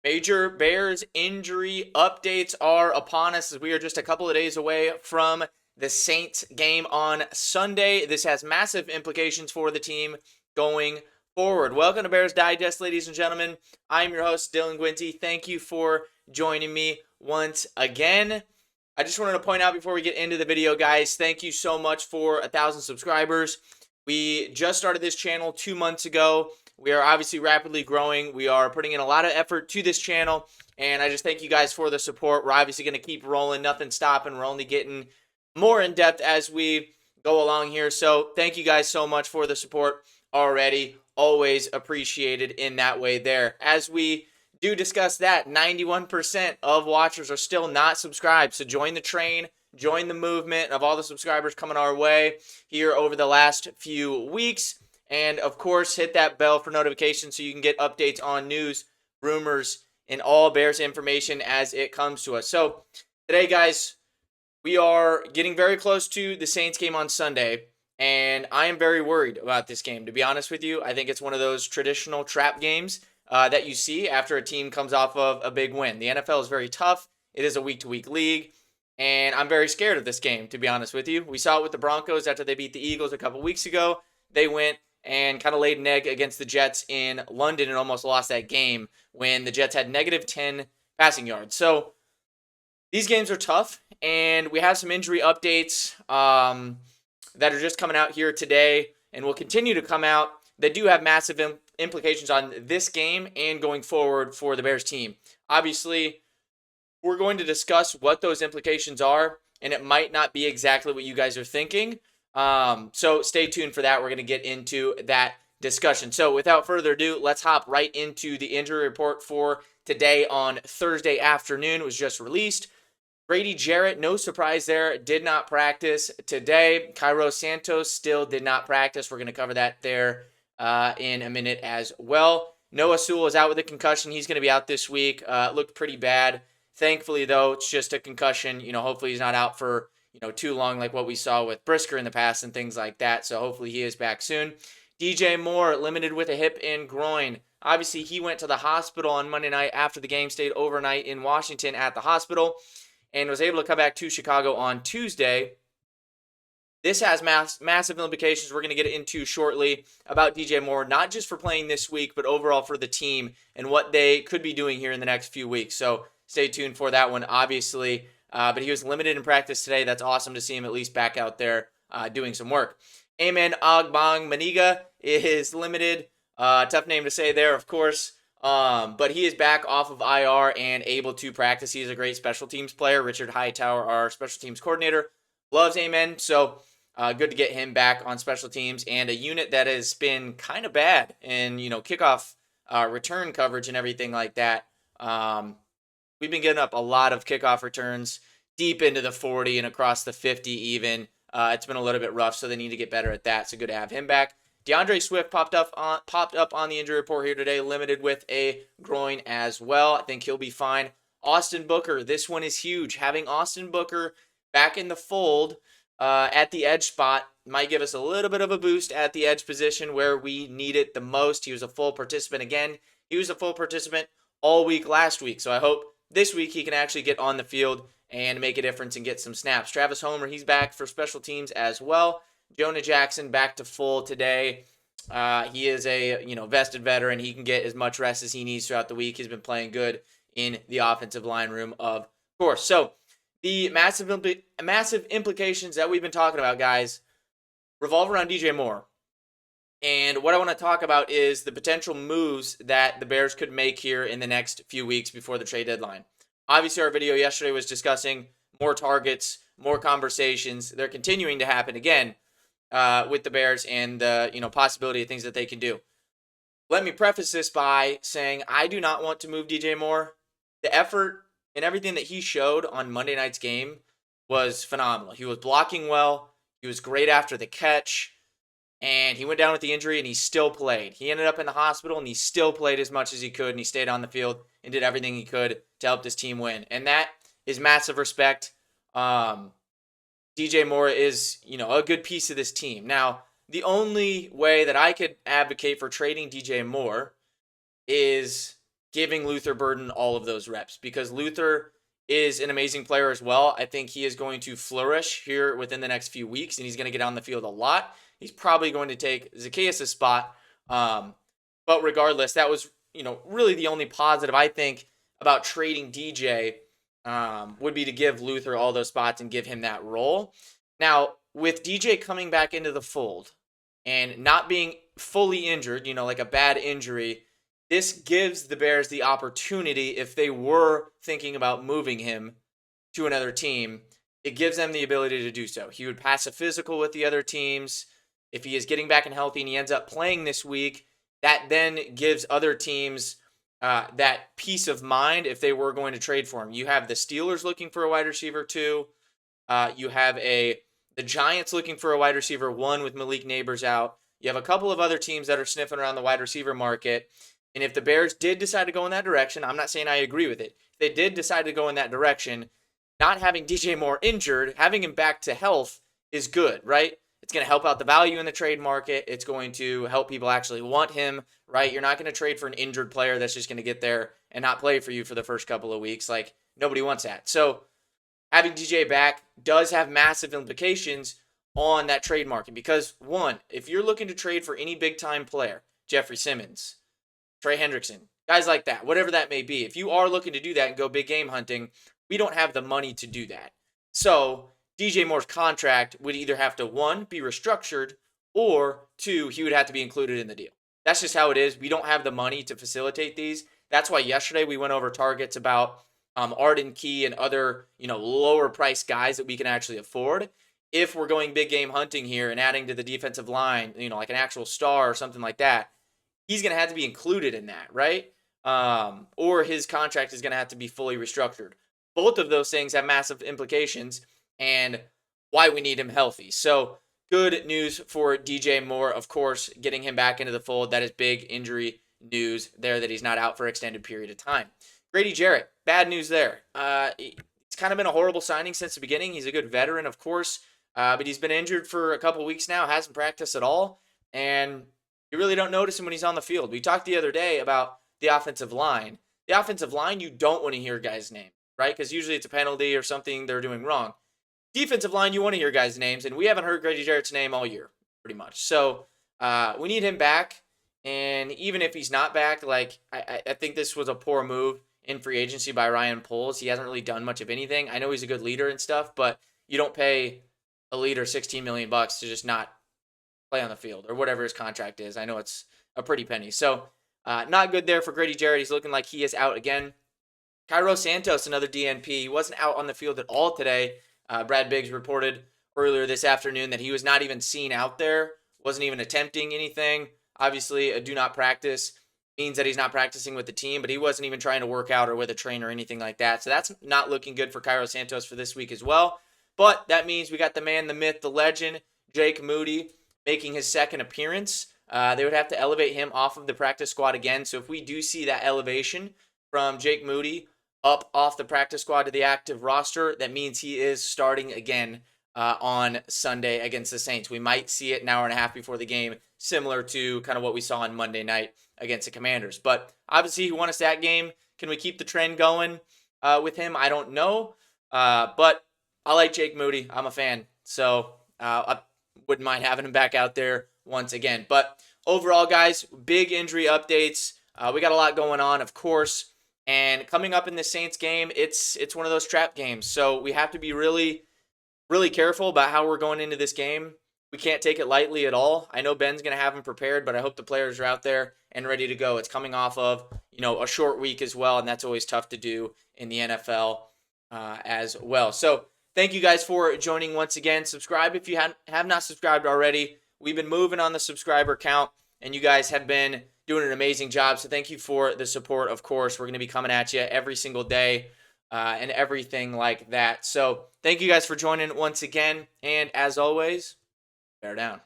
Major Bears injury updates are upon us as we are just a couple of days away from the Saints game on Sunday. This has massive implications for the team going forward. Welcome to Bears Digest, ladies and gentlemen. I'm your host, Dylan Guinzy. Thank you for joining me once again. I just wanted to point out before we get into the video, guys, thank you so much for 1,000 subscribers. We just started this channel 2 months ago. We are obviously rapidly growing. We are putting in a lot of effort to this channel, and I just thank you guys for the support. We're obviously going to keep rolling, nothing stopping. We're only getting more in depth as we go along here. So thank you guys so much for the support already. Always appreciated in that way there. As we do discuss that, 91% of watchers are still not subscribed. So join the train, join the movement of all the subscribers coming our way here over the last few weeks. And of course, hit that bell for notifications so you can get updates on news, rumors, and all Bears information as it comes to us. So today, guys, we are getting very close to the Saints game on Sunday, and I am very worried about this game. To be honest with you, I think it's one of those traditional trap games that you see after a team comes off of a big win. The NFL is very tough. It is a week-to-week league, and I'm very scared of this game, to be honest with you. We saw it with the Broncos after they beat the Eagles a couple weeks ago. They went and kind of laid an egg against the Jets in London and almost lost that game when the Jets had negative 10 passing yards. So these games are tough, and we have some injury updates that are just coming out here today and will continue to come out that do have massive implications on this game and going forward for the Bears team. Obviously, we're going to discuss what those implications are, and it might not be exactly what you guys are thinking. So stay tuned for that. We're going to get into that discussion. So without further ado, let's hop right into the injury report for today on Thursday afternoon. It was just released. Grady Jarrett, no surprise there, did not practice today. Cairo Santos still did not practice. We're going to cover that there in a minute as well. Noah Sewell is out with a concussion. He's going to be out this week. Looked pretty bad. Thankfully, though, it's just a concussion. Hopefully he's not out for too long like what we saw with Brisker in the past and things like that. So hopefully he is back soon. DJ Moore, limited with a hip and groin. Obviously, he went to the hospital on Monday night after the game, stayed overnight in Washington at the hospital, and was able to come back to Chicago on Tuesday. This has massive implications we're going to get into shortly about DJ Moore, not just for playing this week, but overall for the team and what they could be doing here in the next few weeks. So stay tuned for that one, obviously. But he was limited in practice today. That's awesome to see him at least back out there doing some work. Amen Ogbong Maniga is limited. Tough name to say there, of course. But he is back off of IR and able to practice. He is a great special teams player. Richard Hightower, our special teams coordinator, loves Amen. So good to get him back on special teams, and a unit that has been kind of bad in kickoff return coverage and everything like that. We've been getting up a lot of kickoff returns deep into the 40 and across the 50 even. It's been a little bit rough, so they need to get better at that. So good to have him back. DeAndre Swift popped up on the injury report here today, limited with a groin as well. I think he'll be fine. Austin Booker, this one is huge. Having Austin Booker back in the fold at the edge spot might give us a little bit of a boost at the edge position where we need it the most. He was a full participant again. He was a full participant all week last week, so I hope this week he can actually get on the field and make a difference and get some snaps. Travis Homer, he's back for special teams as well. Jonah Jackson back to full today. He is a vested veteran. He can get as much rest as he needs throughout the week. He's been playing good in the offensive line room, of course. So the massive implications that we've been talking about, guys, revolve around DJ Moore. And what I want to talk about is the potential moves that the Bears could make here in the next few weeks before the trade deadline. Obviously, our video yesterday was discussing more targets, more conversations. They're continuing to happen again with the Bears and the possibility of things that they can do. Let me preface this by saying I do not want to move DJ Moore. The effort and everything that he showed on Monday night's game was phenomenal. He was blocking well. He was great after the catch. And he went down with the injury, and he still played. He ended up in the hospital, and he still played as much as he could, and he stayed on the field and did everything he could to help this team win. And that is massive respect. DJ Moore is, a good piece of this team. Now, the only way that I could advocate for trading DJ Moore is giving Luther Burden all of those reps, because Luther is an amazing player as well. I think he is going to flourish here within the next few weeks, and he's going to get on the field a lot. He's probably going to take Zacchaeus' spot. But regardless, that was, really the only positive I think about trading DJ would be to give Luther all those spots and give him that role. Now, with DJ coming back into the fold and not being fully injured, like a bad injury, this gives the Bears the opportunity, if they were thinking about moving him to another team, it gives them the ability to do so. He would pass a physical with the other teams. If he is getting back and healthy and he ends up playing this week, that then gives other teams that peace of mind if they were going to trade for him. You have the Steelers looking for a wide receiver 2. You have the Giants looking for a wide receiver 1 with Malik Neighbors out. You have a couple of other teams that are sniffing around the wide receiver market. And if the Bears did decide to go in that direction, I'm not saying I agree with it. If they did decide to go in that direction, not having DJ Moore injured, having him back to health is good, right? It's going to help out the value in the trade market. It's going to help people actually want him, right? You're not going to trade for an injured player that's just going to get there and not play for you for the first couple of weeks. Like, nobody wants that. So having DJ back does have massive implications on that trade market, because, one, if you're looking to trade for any big-time player, Jeffrey Simmons, Trey Hendrickson, guys like that, whatever that may be, if you are looking to do that and go big game hunting, we don't have the money to do that. So DJ Moore's contract would either have to, 1, be restructured, or 2, he would have to be included in the deal. That's just how it is. We don't have the money to facilitate these. That's why yesterday we went over targets about Arden Key and other, lower price guys that we can actually afford. If we're going big game hunting here and adding to the defensive line, like an actual star or something like that, he's going to have to be included in that, right? Or his contract is going to have to be fully restructured. Both of those things have massive implications and why we need him healthy. So good news for DJ Moore, of course, getting him back into the fold. That is big injury news there, that he's not out for an extended period of time. Grady Jarrett, bad news there. It's kind of been a horrible signing since the beginning. He's a good veteran, of course, but he's been injured for a couple weeks now, hasn't practiced at all, and you really don't notice him when he's on the field. We talked the other day about the offensive line. The offensive line, you don't want to hear guys' name, right? Because usually it's a penalty or something they're doing wrong. Defensive line, you want to hear guys' names, and we haven't heard Grady Jarrett's name all year, pretty much. So we need him back, and even if he's not back, I think this was a poor move in free agency by Ryan Poles. He hasn't really done much of anything. I know he's a good leader and stuff, but you don't pay a leader $16 million to just not play on the field or whatever his contract is. I know it's a pretty penny. So not good there for Grady Jarrett. He's looking like he is out again. Cairo Santos, another DNP. He wasn't out on the field at all today. Brad Biggs reported earlier this afternoon that he was not even seen out there, wasn't even attempting anything. Obviously, a do not practice means that he's not practicing with the team, but he wasn't even trying to work out or with a trainer or anything like that. So that's not looking good for Cairo Santos for this week as well. But that means we got the man, the myth, the legend, Jake Moody, making his second appearance. They would have to elevate him off of the practice squad again. So if we do see that elevation from Jake Moody up off the practice squad to the active roster, that means he is starting again on Sunday against the Saints. We might see it an hour and a half before the game, similar to kind of what we saw on Monday night against the Commanders. But obviously he won us that game. Can we keep the trend going with him? I don't know. But I like Jake Moody. I'm a fan. So I wouldn't mind having him back out there once again. But overall, guys, big injury updates. We got a lot going on, of course. And coming up in the Saints game, it's one of those trap games. So we have to be really, really careful about how we're going into this game. We can't take it lightly at all. I know Ben's going to have them prepared, but I hope the players are out there and ready to go. It's coming off of, a short week as well, and that's always tough to do in the NFL as well. So thank you guys for joining once again. Subscribe if you have not subscribed already. We've been moving on the subscriber count, and you guys have been doing an amazing job. So thank you for the support, of course. We're going to be coming at you every single day and everything like that. So thank you guys for joining once again. And as always, bear down.